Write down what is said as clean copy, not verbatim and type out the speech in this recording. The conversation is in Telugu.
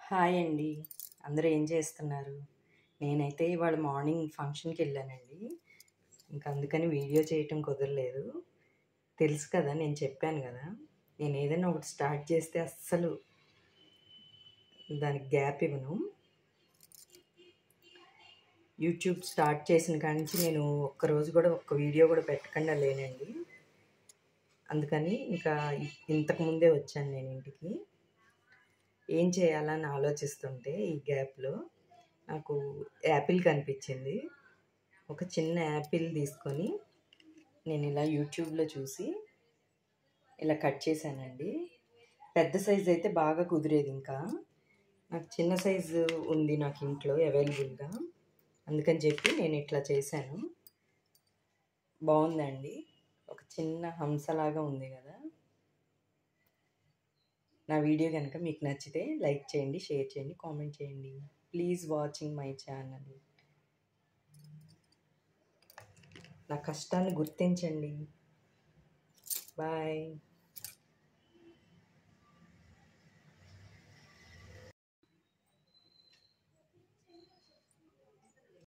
హాయ్ అండి. అందరూ ఏం చేస్తున్నారు? నేనైతే ఇవాళ మార్నింగ్ ఫంక్షన్‌కి వెళ్ళానండి. ఇంకా అందుకని వీడియో చేయటం కుదరలేదు. తెలుసు కదా! నేను చెప్పాను కదా! నేను ఏదైనా ఒకటి స్టార్ట్ చేస్తే అస్సలు దానికి గ్యాప్ ఇవ్వను. యూట్యూబ్ స్టార్ట్ చేసిన కాడి నుంచి నేను ఒక్కరోజు కూడా ఒక్క వీడియో కూడా పెట్టకుండా లేనండి. అందుకని ఇంకా ఇంతకుముందే వచ్చాను నేను ఇంటికి. ఏం చేయాలని ఆలోచిస్తుంటే ఈ గ్యాప్‌లో నాకు యాపిల్ కనిపించింది. ఒక చిన్న యాపిల్ తీసుకొని నేను ఇలా యూట్యూబ్లో చూసి ఇలా కట్ చేశానండి. పెద్ద సైజు అయితే బాగా కుదిరేది. ఇంకా నాకు చిన్న సైజు ఉంది నాకు ఇంట్లో అవైలబుల్గా, అందుకని చెప్పి నేను ఇట్లా చేశాను. బాగుందండి. ఒక చిన్న హంసలాగా ఉంది కదా. నా వీడియో కనుక మీకు నచ్చితే లైక్ చేయండి, షేర్ చేయండి, కామెంట్ చేయండి. Please watching my channel. నా కష్టాన్ని గుర్తించండి. బాయ్.